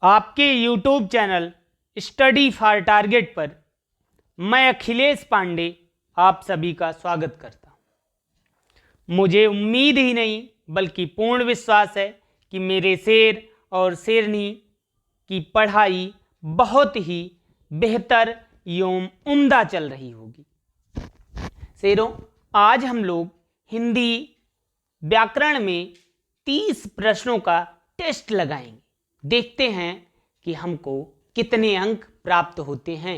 आपके YouTube channel study for target पर मैं अखिलेश पांडे आप सभी का स्वागत करता हूं। मुझे उम्मीद ही नहीं बल्कि पूर्ण विश्वास है कि मेरे शेर और शेरनी की पढ़ाई बहुत ही बेहतर एवं उम्दा चल रही होगी। शेरों, आज हम लोग हिंदी व्याकरण में 30 प्रश्नों का टेस्ट लगाएंगे। देखते हैं कि हमको कितने अंक प्राप्त होते हैं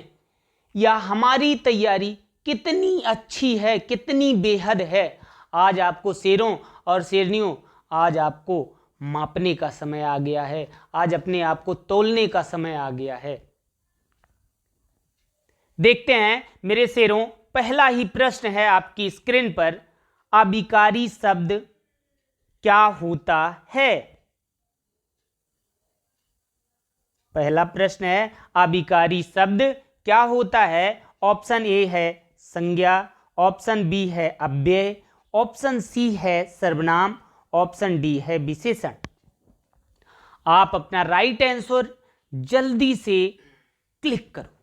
या हमारी तैयारी कितनी अच्छी है, कितनी बेहद है। आज आपको शेरों और शेरनियों, आज आपको मापने का समय आ गया है, आज अपने आप को तोलने का समय आ गया है। देखते हैं मेरे शेरों, पहला ही प्रश्न है आपकी स्क्रीन पर, अभिकारी शब्द क्या होता है? पहला प्रश्न है, अभिकारी शब्द क्या होता है? ऑप्शन ए है संज्ञा, ऑप्शन बी है अव्यय, ऑप्शन सी है सर्वनाम, ऑप्शन डी है विशेषण। आप अपना राइट आंसर जल्दी से क्लिक करो।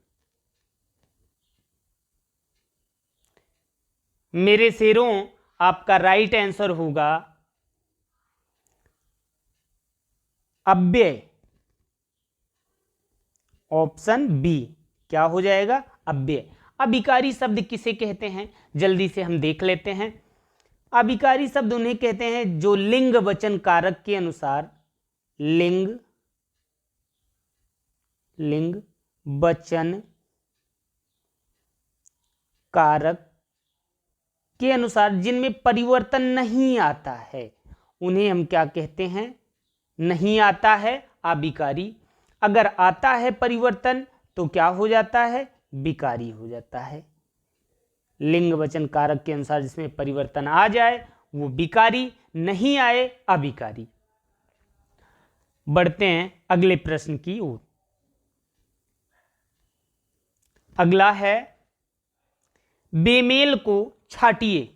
मेरे शेरों, आपका राइट आंसर होगा अव्यय, ऑप्शन बी। क्या हो जाएगा? अव्यय। अभिकारी शब्द किसे कहते हैं, जल्दी से हम देख लेते हैं। अभिकारी शब्द उन्हें कहते हैं जो लिंग वचन कारक के अनुसार, लिंग वचन कारक के अनुसार जिनमें परिवर्तन नहीं आता है, उन्हें हम क्या कहते हैं? नहीं आता है अभिकारी। अगर आता है परिवर्तन तो क्या हो जाता है? विकारी हो जाता है। लिंग वचन कारक के अनुसार जिसमें परिवर्तन आ जाए वो विकारी, नहीं आए अभिकारी। बढ़ते हैं अगले प्रश्न की ओर। अगला है, बेमेल को छाटिए।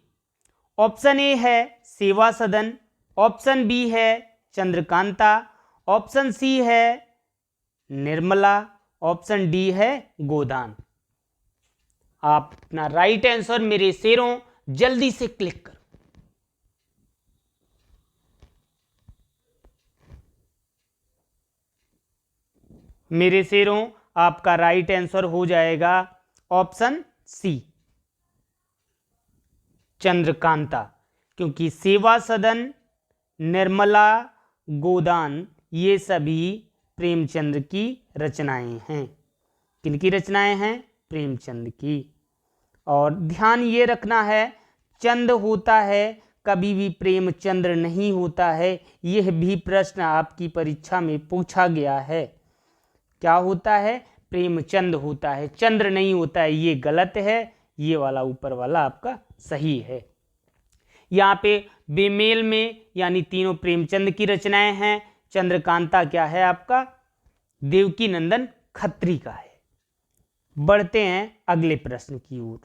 ऑप्शन ए है सेवा सदन, ऑप्शन बी है चंद्रकांता, ऑप्शन सी है निर्मला, ऑप्शन डी है गोदान। आप अपना राइट आंसर मेरे शेरों जल्दी से क्लिक करो। मेरे शेरों, आपका राइट आंसर हो जाएगा ऑप्शन सी चंद्रकांता, क्योंकि सेवा सदन, निर्मला, गोदान ये सभी प्रेमचंद की रचनाएं हैं। किनकी रचनाएं हैं? प्रेमचंद की। और ध्यान ये रखना है, चंद होता है, कभी भी प्रेमचंद्र नहीं होता है। यह भी प्रश्न आपकी परीक्षा में पूछा गया है। क्या होता है? प्रेमचंद होता है, चंद्र नहीं होता है। ये गलत है, ये वाला ऊपर वाला आपका सही है। यहाँ पे बेमेल में यानी तीनों प्रेमचंद की रचनाएं हैं। चंद्रकांता क्या है आपका? देवकी नंदन खत्री का है। बढ़ते हैं अगले प्रश्न की ओर।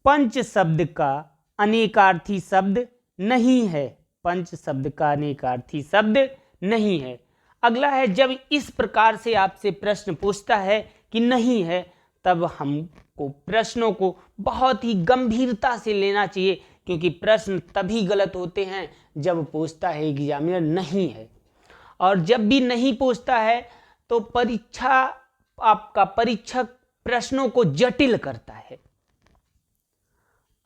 पंच शब्द का अनेकार्थी शब्द नहीं है। पंच शब्द का अनेकार्थी शब्द नहीं है। अगला है, जब इस प्रकार से आपसे प्रश्न पूछता है कि नहीं है, तब हमको प्रश्नों को बहुत ही गंभीरता से लेना चाहिए, क्योंकि प्रश्न तभी गलत होते हैं जब पूछता है एग्जामिनर नहीं है। और जब भी नहीं पूछता है तो आपका परीक्षक प्रश्नों को जटिल करता है।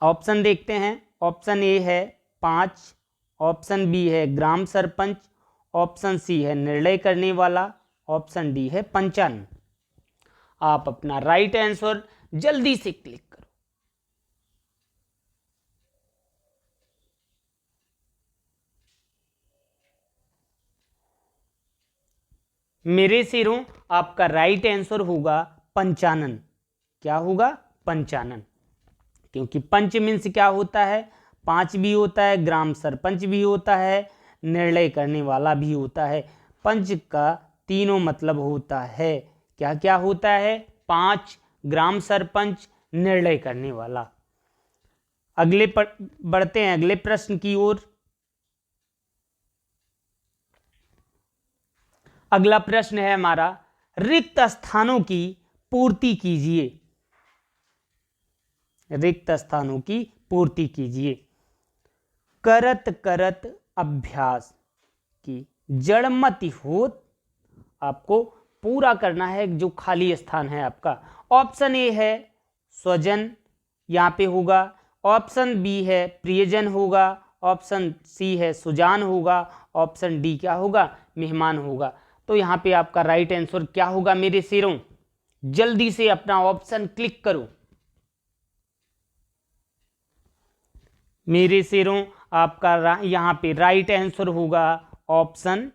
ऑप्शन देखते हैं। ऑप्शन ए है 5, ऑप्शन बी है ग्राम सरपंच, ऑप्शन सी है निर्णय करने वाला, ऑप्शन डी है 55। आप अपना राइट आंसर जल्दी से क्लिक करो। मेरे शेरों, आपका राइट आंसर होगा 55। क्या होगा? 55, क्योंकि पंच मीन्स क्या होता है? 5 भी होता है, ग्राम सरपंच भी होता है, निर्णय करने वाला भी होता है। पंच का तीनों मतलब होता है। क्या क्या होता है? 5, ग्राम सरपंच, निर्णय करने वाला। बढ़ते हैं अगले प्रश्न की ओर। अगला प्रश्न है हमारा, रिक्त स्थानों की पूर्ति कीजिए। रिक्त स्थानों की पूर्ति कीजिए। करत करत अभ्यास की जड़मति होत, आपको पूरा करना है जो खाली स्थान है आपका। ऑप्शन ए है स्वजन, यहाँ पे होगा। ऑप्शन बी है प्रियजन होगा। ऑप्शन सी है सुजान होगा। ऑप्शन डी क्या होगा, मेहमान होगा। तो यहाँ पे आपका राइट आंसर क्या होगा मेरे शेरों, जल्दी से अपना ऑप्शन क्लिक करो। मेरे शेरों आपका यहाँ पे राइट आंसर होगा ऑप्शन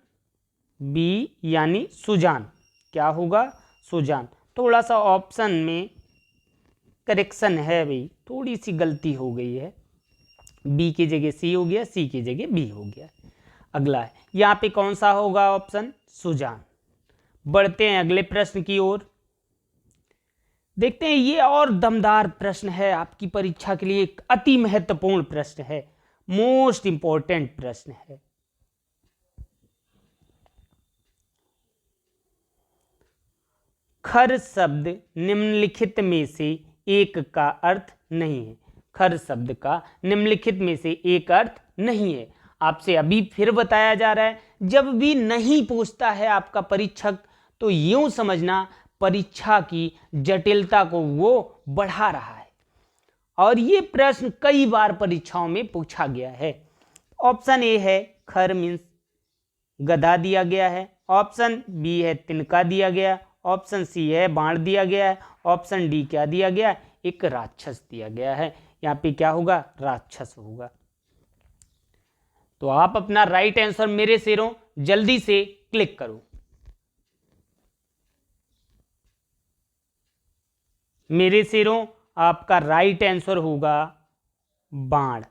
बी यानी सुजान। क्या होगा, सुजान। थोड़ा सा ऑप्शन में करेक्शन है भाई, थोड़ी सी गलती हो गई है। बी की जगह सी हो गया, सी की जगह बी हो गया। अगला है यहाँ पे कौन सा होगा ऑप्शन, सुजान। बढ़ते हैं अगले प्रश्न की ओर। देखते हैं, ये और दमदार प्रश्न है आपकी परीक्षा के लिए, एक अति महत्वपूर्ण प्रश्न है, मोस्ट इंपॉर्टेंट प्रश्न है। खर शब्द निम्नलिखित में से एक का अर्थ नहीं है। खर शब्द का निम्नलिखित में से एक अर्थ नहीं है। आपसे अभी फिर बताया जा रहा है, जब भी नहीं पूछता है आपका परीक्षक तो यूं समझना परीक्षा की जटिलता को वो बढ़ा रहा है। और ये प्रश्न कई बार परीक्षाओं में पूछा गया है। ऑप्शन ए है खर मीन्स गधा दिया गया है। ऑप्शन बी है तिनका दिया गया। ऑप्शन सी है बाण दिया गया है। ऑप्शन डी क्या दिया गया, एक राक्षस दिया गया है। यहाँ पे क्या होगा, राक्षस होगा। तो आप अपना राइट आंसर मेरे शेरों जल्दी से क्लिक करो। मेरे शेरों आपका राइट आंसर होगा बाण।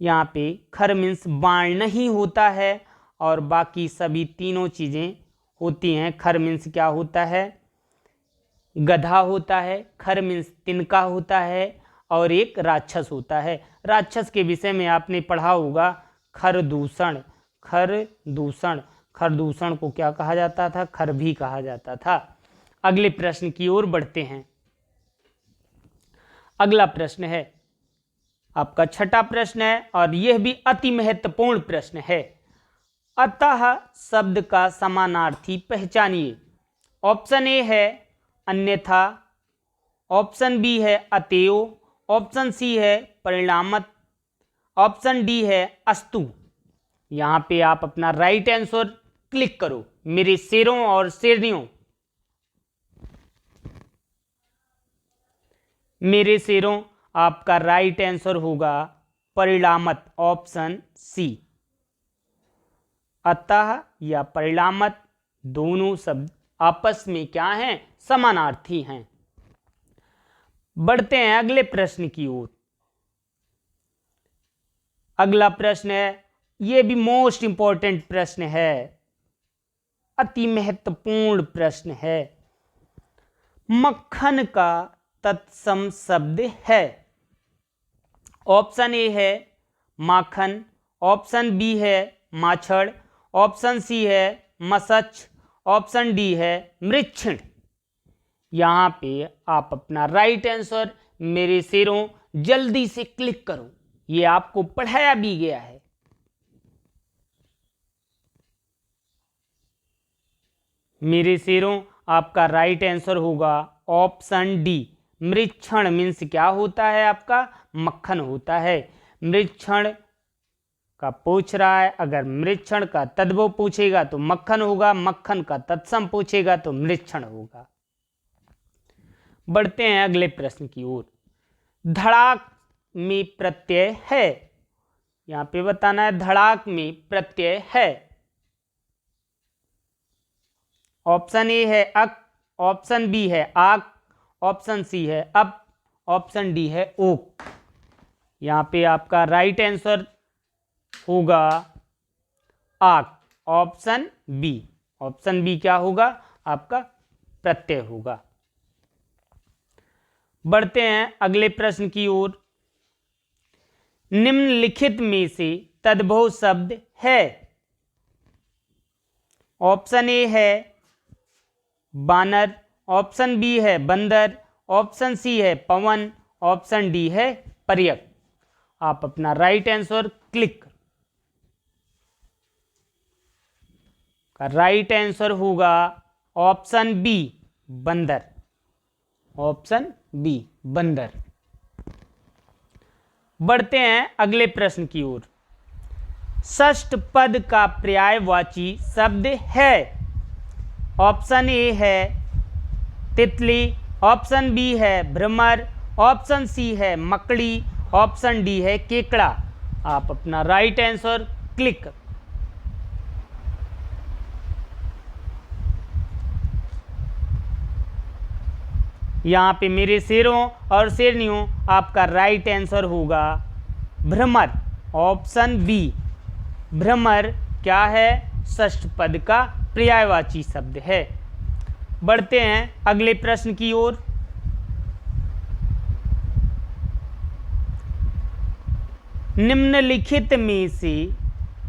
यहाँ पे खर मीन्स बाण नहीं होता है और बाकी सभी तीनों चीजें होती हैं। खर मीन्स क्या होता है, गधा होता है। खर मीन्स तिनका होता है और एक राक्षस होता है। राक्षस के विषय में आपने पढ़ा होगा खरदूषण। खरदूषण, खरदूषण को क्या कहा जाता था, खर भी कहा जाता था। अगले प्रश्न की ओर बढ़ते हैं। अगला प्रश्न है आपका छठा प्रश्न है और यह भी अति महत्वपूर्ण प्रश्न है। अतः शब्द का समानार्थी पहचानिए। ऑप्शन ए है अन्यथा। ऑप्शन बी है अतएव। ऑप्शन सी है परिणामत। ऑप्शन डी है अस्तु। यहां पे आप अपना राइट आंसर क्लिक करो मेरे शेरों और शेरनियों। मेरे शेरों आपका राइट आंसर होगा परिणामत, ऑप्शन सी। अतः या परिणामत दोनों शब्द आपस में क्या हैं, समानार्थी हैं। बढ़ते हैं अगले प्रश्न की ओर। अगला प्रश्न है, यह भी मोस्ट इंपॉर्टेंट प्रश्न है, अति महत्वपूर्ण प्रश्न है। मक्खन का तत्सम शब्द है। ऑप्शन ए है माखन। ऑप्शन बी है माछड़। ऑप्शन सी है मसच। ऑप्शन डी है मृक्षण। यहां पे आप अपना राइट आंसर मेरे शेरों जल्दी से क्लिक करो, ये आपको पढ़ाया भी गया है। मेरे शेरों आपका राइट आंसर होगा ऑप्शन डी, मृक्षण मीन्स क्या होता है आपका, मक्खन होता है। मृक्षण का पूछ रहा है, अगर मृक्षण का तद्भव पूछेगा तो मक्खन होगा, मक्खन का तत्सम पूछेगा तो मृक्षण होगा। बढ़ते हैं अगले प्रश्न की ओर। धड़ाक में प्रत्यय है, यहां पे बताना है धड़ाक में प्रत्यय है। ऑप्शन ए है अक। ऑप्शन बी है आक। ऑप्शन सी है अप। ऑप्शन डी है ओक। यहां पे आपका राइट आंसर होगा आक, ऑप्शन बी। ऑप्शन बी क्या होगा आपका, प्रत्यय होगा। बढ़ते हैं अगले प्रश्न की ओर। निम्नलिखित में से तद्भव शब्द है। ऑप्शन ए है बानर, ऑप्शन बी है बंदर, ऑप्शन सी है पवन, ऑप्शन डी है पर्यक। आप अपना राइट आंसर क्लिक करो। राइट आंसर होगा ऑप्शन बी बंदर, ऑप्शन बी बंदर। बढ़ते हैं अगले प्रश्न की ओर। षष्ठ पद का पर्यायवाची शब्द है। ऑप्शन ए है तितली, ऑप्शन बी है भ्रमर, ऑप्शन सी है मकड़ी, ऑप्शन डी है केकड़ा। आप अपना राइट आंसर क्लिक करो। यहाँ पे मेरे शेरों और शेरनियों आपका राइट आंसर होगा भ्रमर, ऑप्शन बी भ्रमर क्या है, षष्ठ पद का पर्यायवाची शब्द है। बढ़ते हैं अगले प्रश्न की ओर। निम्नलिखित में से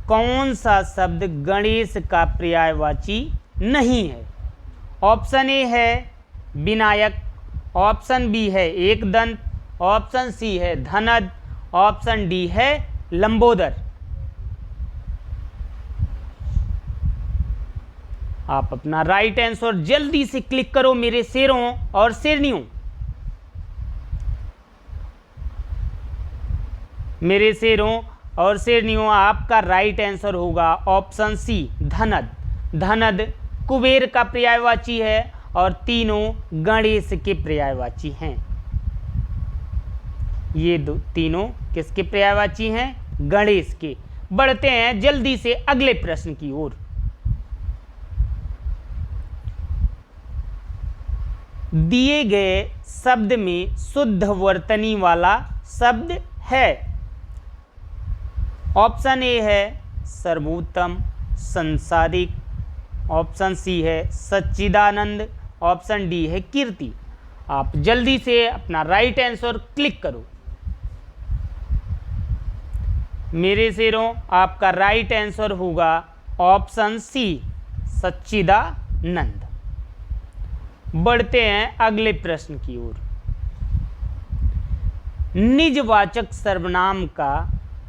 कौन सा शब्द गणेश का पर्यायवाची नहीं है। ऑप्शन ए है विनायक, ऑप्शन बी है एकदंत, ऑप्शन सी है धनद, ऑप्शन डी है लंबोदर। आप अपना राइट आंसर जल्दी से क्लिक करो मेरे शेरों और शेरनियों। मेरे शेरों और शेरनियों आपका राइट आंसर होगा ऑप्शन सी धनद। धनद कुबेर का पर्यायवाची है और तीनों गणेश के पर्यायवाची हैं। ये तीनों किसके पर्यायवाची हैं, गणेश के। बढ़ते हैं जल्दी से अगले प्रश्न की ओर। दिए गए शब्द में शुद्ध वर्तनी वाला शब्द है। ऑप्शन ए है सर्वोत्तम, संसारिक, ऑप्शन सी है सच्चिदानंद, ऑप्शन डी है कीर्ति। आप जल्दी से अपना राइट आंसर क्लिक करो। मेरे शेरों आपका राइट आंसर होगा ऑप्शन सी सच्चिदानंद। बढ़ते हैं अगले प्रश्न की ओर। निजवाचक सर्वनाम का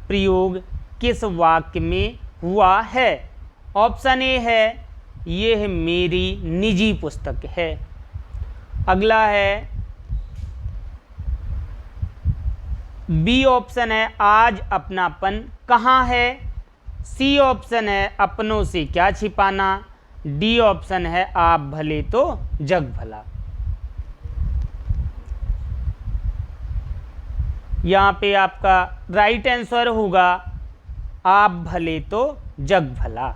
प्रयोग किस वाक्य में हुआ है। ऑप्शन ए है यह मेरी निजी पुस्तक है, अगला है बी ऑप्शन है आज अपनापन कहाँ है, सी ऑप्शन है अपनों से क्या छिपाना, डी ऑप्शन है आप भले तो जग भला। यहाँ पे आपका राइट आंसर होगा आप भले तो जग भला।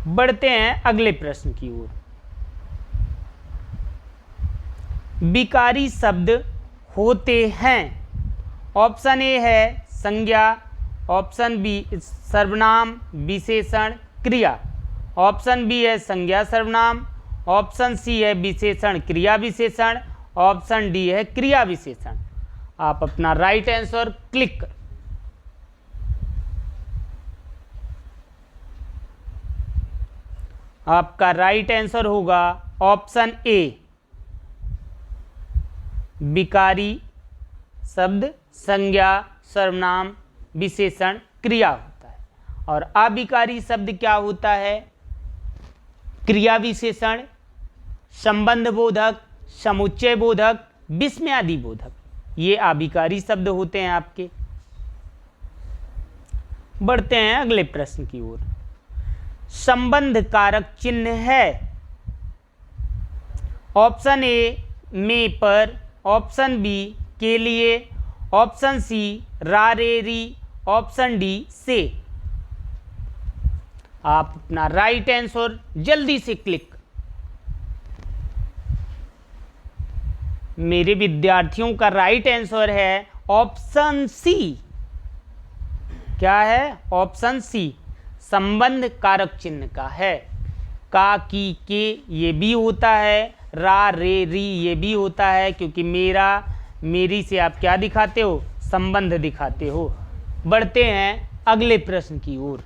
बढ़ते हैं अगले प्रश्न की ओर। विकारी शब्द होते हैं। ऑप्शन ए है संज्ञा, ऑप्शन बी सर्वनाम विशेषण क्रिया, ऑप्शन बी है संज्ञा सर्वनाम, ऑप्शन सी है विशेषण क्रिया विशेषण, ऑप्शन डी है क्रिया विशेषण। आप अपना राइट आंसर क्लिक करें। आपका राइट आंसर होगा ऑप्शन ए विकारी शब्द संज्ञा सर्वनाम विशेषण क्रिया होता है, और अविकारी शब्द क्या होता है, क्रिया विशेषण, संबंध बोधक, समुच्चय बोधक, विस्मयादि बोधक, ये अविकारी शब्द होते हैं आपके। बढ़ते हैं अगले प्रश्न की ओर। संबंध कारक चिन्ह है। ऑप्शन ए में पर, ऑप्शन बी के लिए, ऑप्शन सी रा रे री, ऑप्शन डी से। आप अपना राइट आंसर जल्दी से क्लिक। मेरे विद्यार्थियों का राइट आंसर है ऑप्शन सी। क्या है, ऑप्शन सी संबंध कारक चिन्ह का है। का की के ये भी होता है, रा रे री ये भी होता है, क्योंकि मेरा मेरी से आप क्या दिखाते हो, संबंध दिखाते हो। बढ़ते हैं अगले प्रश्न की ओर।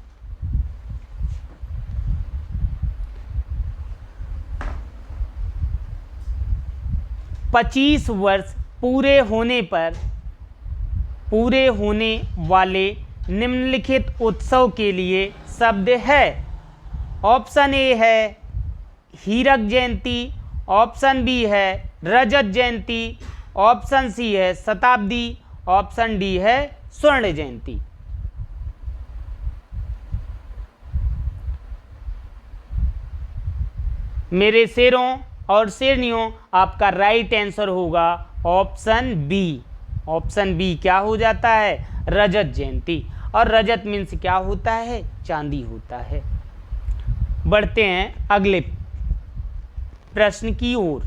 पच्चीस वर्ष पूरे होने वाले निम्नलिखित उत्सव के लिए शब्द है। ऑप्शन ए है हीरक जयंती, ऑप्शन बी है रजत जयंती, ऑप्शन सी है शताब्दी, ऑप्शन डी है स्वर्ण जयंती। मेरे शेरों और शेरनियों, आपका राइट आंसर होगा ऑप्शन बी। ऑप्शन बी क्या हो जाता है? रजत जयंती। और रजत मीन्स क्या होता है? चांदी होता है। बढ़ते हैं अगले प्रश्न की ओर।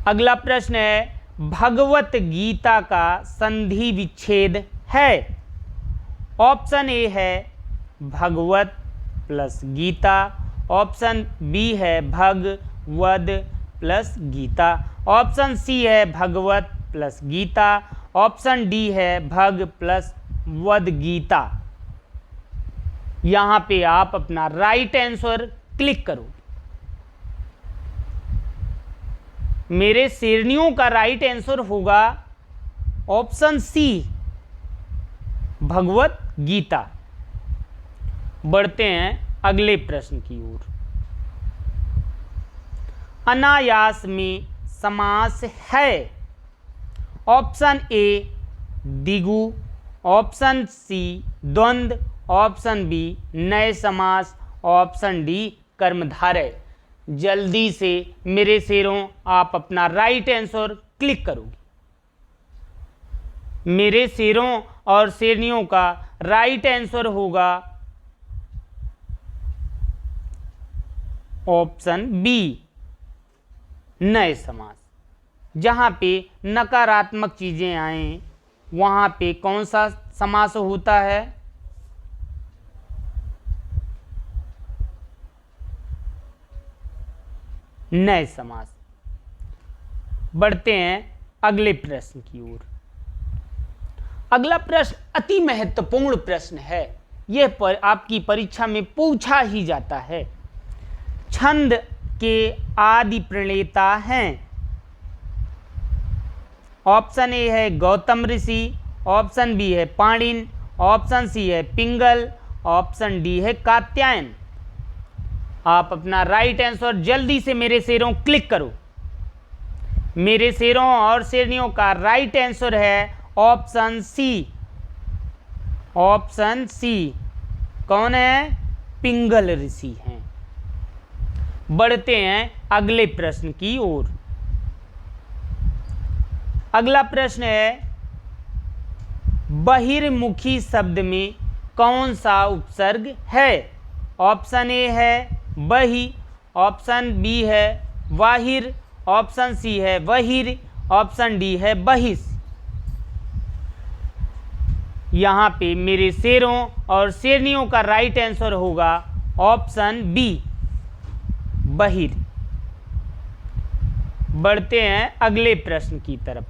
अगला प्रश्न है, भगवत गीता का संधि विच्छेद है। ऑप्शन ए है Bhagavat plus Gita, option B है Bhagavad plus Gita, option C है Bhagavat plus Gita, option D है भग प्लस वद गीता। यहां पे आप अपना राइट आंसर क्लिक करो। मेरे शेरनियों का राइट आंसर होगा ऑप्शन सी भगवत गीता। बढ़ते हैं अगले प्रश्न की ओर। अनायास में समास है। ऑप्शन ए दिगु, ऑप्शन सी द्वंद्व, ऑप्शन बी नए समास, ऑप्शन डी कर्मधारय। जल्दी से मेरे शेरों आप अपना राइट आंसर क्लिक करोगे। मेरे शेरों और शेरनियों का राइट आंसर होगा ऑप्शन बी नए समास। जहां पे नकारात्मक चीजें आए वहां पे कौन सा समास होता है? नए समास। बढ़ते हैं अगले प्रश्न की ओर। अगला प्रश्न अति महत्वपूर्ण प्रश्न है। यह आपकी परीक्षा में पूछा ही जाता है। छंद के आदि प्रणेता हैं। ऑप्शन ए है गौतम ऋषि, ऑप्शन बी है पाणिन, ऑप्शन सी है पिंगल, ऑप्शन डी है कात्यायन। आप अपना राइट आंसर जल्दी से मेरे शेरों क्लिक करो। मेरे शेरों और शेरनियों का राइट आंसर है ऑप्शन सी। ऑप्शन सी कौन है? पिंगल ऋषि हैं। बढ़ते हैं अगले प्रश्न की ओर। अगला प्रश्न है, बहिर्मुखी शब्द में कौन सा उपसर्ग है? ऑप्शन ए है बहि, ऑप्शन बी है वाहिर, ऑप्शन सी है वहिर, ऑप्शन डी है बहिस। यहां पे मेरे शेरों और शेरनियों का राइट आंसर होगा ऑप्शन बी बहिर। बढ़ते हैं अगले प्रश्न की तरफ।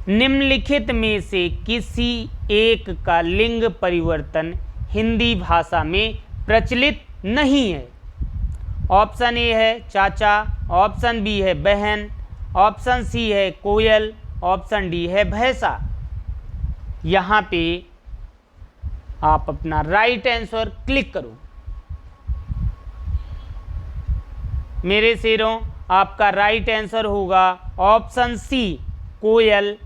निम्नलिखित में से किसी एक का लिंग परिवर्तन हिंदी भाषा में प्रचलित नहीं है। ऑप्शन ए है चाचा, ऑप्शन बी है बहन, ऑप्शन सी है कोयल, ऑप्शन डी है भैंसा। यहाँ पे आप अपना राइट आंसर क्लिक करो। मेरे शेरों आपका राइट आंसर होगा ऑप्शन सी कोयल।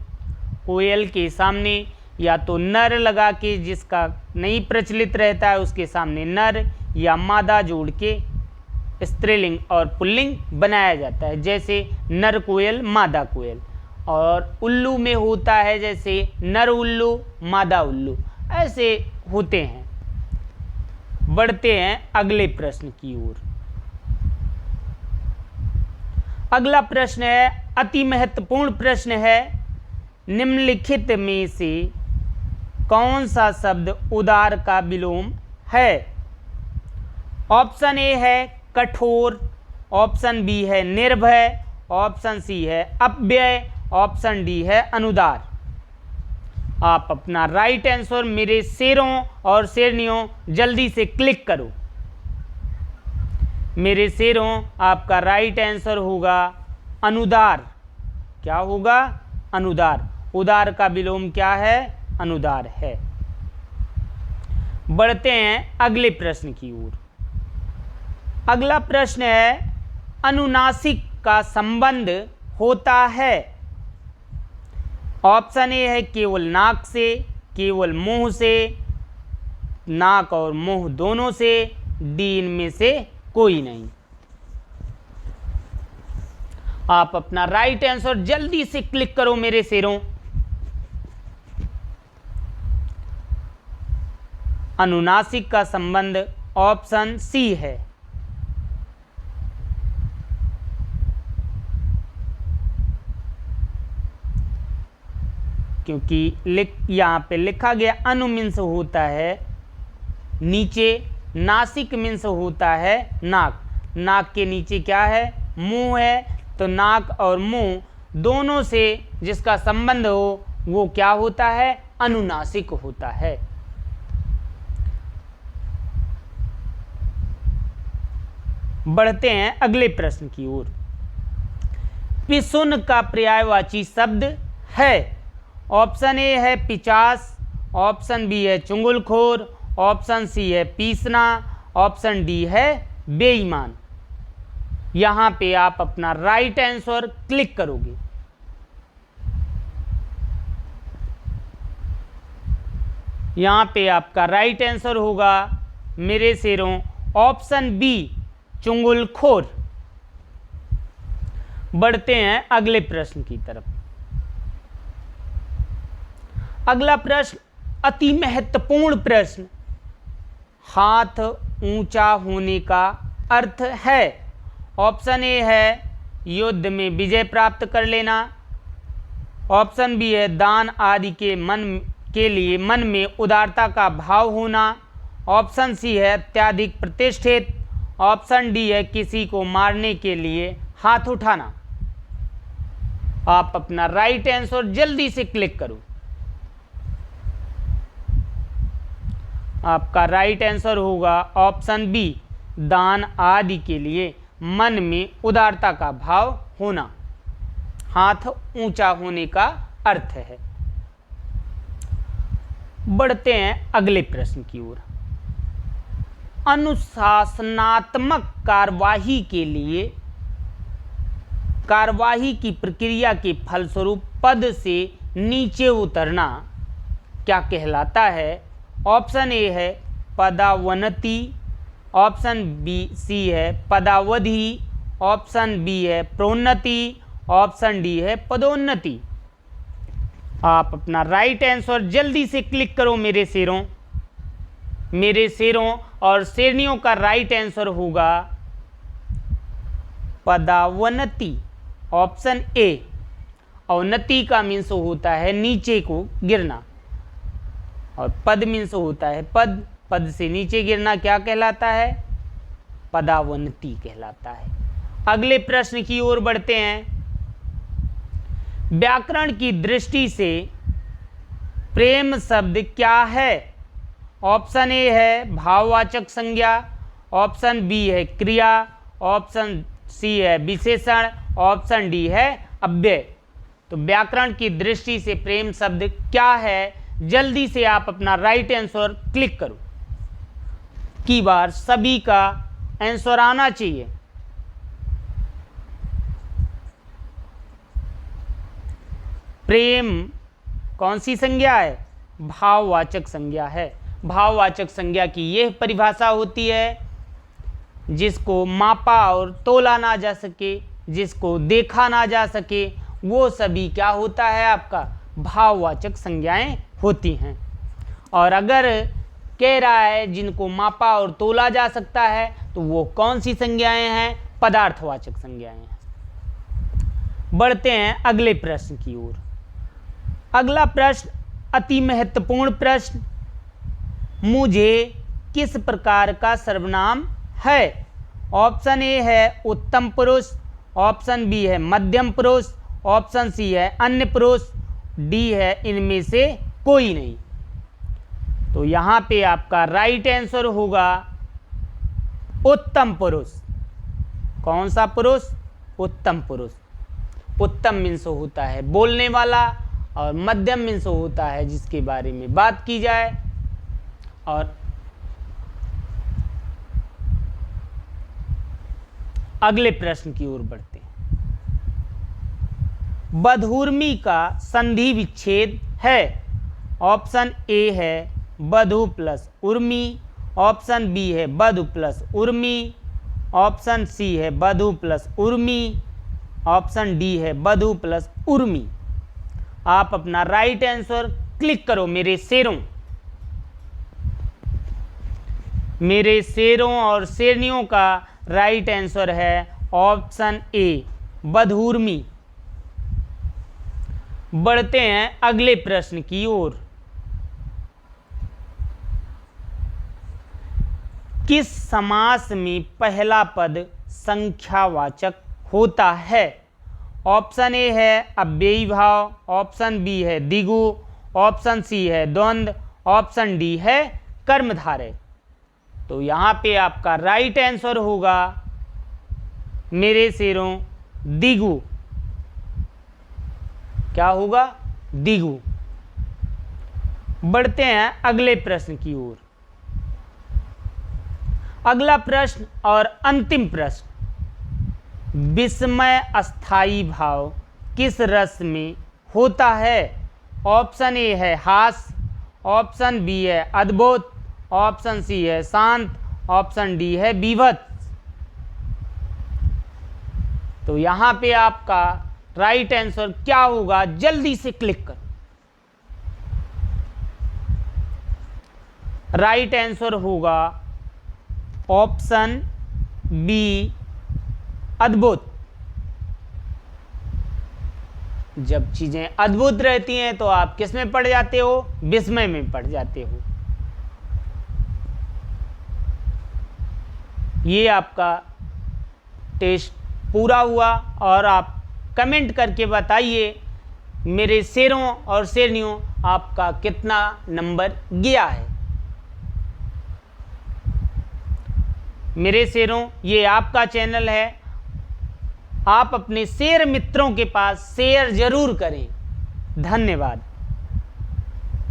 कोयल के सामने या तो नर लगा के, जिसका नहीं प्रचलित रहता है उसके सामने नर या मादा जोड़ के स्त्रीलिंग और पुल्लिंग बनाया जाता है। जैसे नर कोयल मादा कोयल। और उल्लू में होता है जैसे नर उल्लू मादा उल्लू, ऐसे होते हैं। बढ़ते हैं अगले प्रश्न की ओर। अगला प्रश्न है अति महत्वपूर्ण प्रश्न है। निम्नलिखित में से कौन सा शब्द उदार का विलोम है? ऑप्शन ए है कठोर, ऑप्शन बी है निर्भय, ऑप्शन सी है अपव्यय, ऑप्शन डी है अनुदार। आप अपना राइट आंसर मेरे शेरों और शेरनियों जल्दी से क्लिक करो। मेरे शेरों, आपका राइट आंसर होगा अनुदार। क्या होगा? अनुदार। उदार का विलोम क्या है? अनुदार है। बढ़ते हैं अगले प्रश्न की ओर। अगला प्रश्न है, अनुनासिक का संबंध होता है। ऑप्शन ए है केवल नाक से, केवल मुंह से, नाक और मुंह दोनों से, डी इनमें से कोई नहीं। आप अपना राइट आंसर जल्दी से क्लिक करो मेरे शेरों। अनुनासिक का संबंध ऑप्शन सी है। क्योंकि यहाँ पे लिखा गया अनु मीन्स होता है नीचे, नासिक मीन्स होता है नाक। नाक के नीचे क्या है? मुंह है। तो नाक और मुंह दोनों से जिसका संबंध हो वो क्या होता है? अनुनासिक होता है। बढ़ते हैं अगले प्रश्न की ओर। पिसुन का पर्यायवाची शब्द है। ऑप्शन ए है पिचास, ऑप्शन बी है चुंगलखोर, ऑप्शन सी है पीसना, ऑप्शन डी है बेईमान। यहां पे आप अपना राइट आंसर क्लिक करोगे। यहां पे आपका राइट आंसर होगा मेरे शेरों ऑप्शन बी चुंगलखोर। बढ़ते हैं अगले प्रश्न की तरफ। अगला प्रश्न अति महत्वपूर्ण प्रश्न, हाथ ऊंचा होने का अर्थ है। ऑप्शन ए है युद्ध में विजय प्राप्त कर लेना, ऑप्शन बी है दान आदि के लिए मन में उदारता का भाव होना, ऑप्शन सी है अत्यधिक प्रतिष्ठित, ऑप्शन डी है किसी को मारने के लिए हाथ उठाना। आप अपना राइट आंसर जल्दी से क्लिक करो। आपका राइट आंसर होगा ऑप्शन बी दान आदि के लिए मन में उदारता का भाव होना, हाथ ऊंचा होने का अर्थ है। बढ़ते हैं अगले प्रश्न की ओर। अनुशासनात्मक कार्यवाही के लिए कार्यवाही की प्रक्रिया के फलस्वरूप पद से नीचे उतरना क्या कहलाता है? ऑप्शन ए है पदावनति, ऑप्शन बी सी है पदावधि, ऑप्शन बी है प्रोन्नति, ऑप्शन डी है पदोन्नति। आप अपना राइट आंसर जल्दी से क्लिक करो मेरे शेरों। मेरे शेरों और शेरनियों का राइट आंसर होगा पदावनति, ऑप्शन ए। अवनति का मीन्स होता है नीचे को गिरना, और पद मीन्स होता है पद। पद से नीचे गिरना क्या कहलाता है? पदावनति कहलाता है। अगले प्रश्न की ओर बढ़ते हैं। व्याकरण की दृष्टि से प्रेम शब्द क्या है? ऑप्शन ए है भाववाचक संज्ञा, ऑप्शन बी है क्रिया, ऑप्शन सी है विशेषण, ऑप्शन डी है अव्यय। तो व्याकरण की दृष्टि से प्रेम शब्द क्या है? जल्दी से आप अपना राइट आंसर क्लिक करो। की बार सभी का आंसर आना चाहिए। प्रेम कौन सी संज्ञा है? भाववाचक संज्ञा है। भाववाचक संज्ञा की यह परिभाषा होती है जिसको मापा और तोला ना जा सके, जिसको देखा ना जा सके, वो सभी क्या होता है? आपका भाववाचक संज्ञाएं होती हैं। और अगर कह रहा है जिनको मापा और तोला जा सकता है तो वो कौन सी संज्ञाएं हैं? पदार्थवाचक संज्ञाएं हैं। बढ़ते हैं अगले प्रश्न की ओर। अगला प्रश्न अति महत्वपूर्ण प्रश्न, मुझे किस प्रकार का सर्वनाम है? ऑप्शन ए है उत्तम पुरुष, ऑप्शन बी है मध्यम पुरुष, ऑप्शन सी है अन्य पुरुष, डी है इनमें से कोई नहीं। तो यहाँ पे आपका राइट आंसर होगा उत्तम पुरुष। कौन सा पुरुष? उत्तम पुरुष। उत्तम मीन्स होता है बोलने वाला, और मध्यम मीन्स होता है जिसके बारे में बात की जाए। और अगले प्रश्न की ओर बढ़ते हैं। बधूर्मी का संधि विच्छेद है। ऑप्शन ए है बधु प्लस उर्मी, ऑप्शन बी है बधु प्लस उर्मी, ऑप्शन सी है बधु प्लस उर्मी, ऑप्शन डी है बधु प्लस उर्मी। आप अपना राइट आंसर क्लिक करो मेरे शेरों। मेरे शेरों और शेरनियों का राइट आंसर है ऑप्शन ए बधूर्मी। बढ़ते हैं अगले प्रश्न की ओर। किस समास में पहला पद संख्यावाचक होता है? ऑप्शन ए है अव्ययी भाव, ऑप्शन बी है द्विगु, ऑप्शन सी है द्वंद्व, ऑप्शन डी है कर्मधारय। तो यहाँ पे आपका राइट आंसर होगा मेरे शेरों द्विगु। क्या होगा? द्विगु। बढ़ते हैं अगले प्रश्न की ओर। अगला प्रश्न और अंतिम प्रश्न। विस्मय अस्थाई भाव किस रस में होता है? ऑप्शन ए है हास्य, ऑप्शन बी है अद्भुत, ऑप्शन सी है शांत, ऑप्शन डी है विभत्स। तो यहाँ पे आपका राइट आंसर क्या होगा? जल्दी से क्लिक करो। राइट आंसर होगा ऑप्शन बी अद्भुत। जब चीजें अद्भुत रहती हैं तो आप किस में पड़ जाते हो? विस्मय में पड़ जाते हो। ये आपका टेस्ट पूरा हुआ और आप कमेंट करके बताइए मेरे शेरों और शेरनियों आपका कितना नंबर गया है। मेरे शेरों, ये आपका चैनल है, आप अपने शेर मित्रों के पास शेयर जरूर करें। धन्यवाद।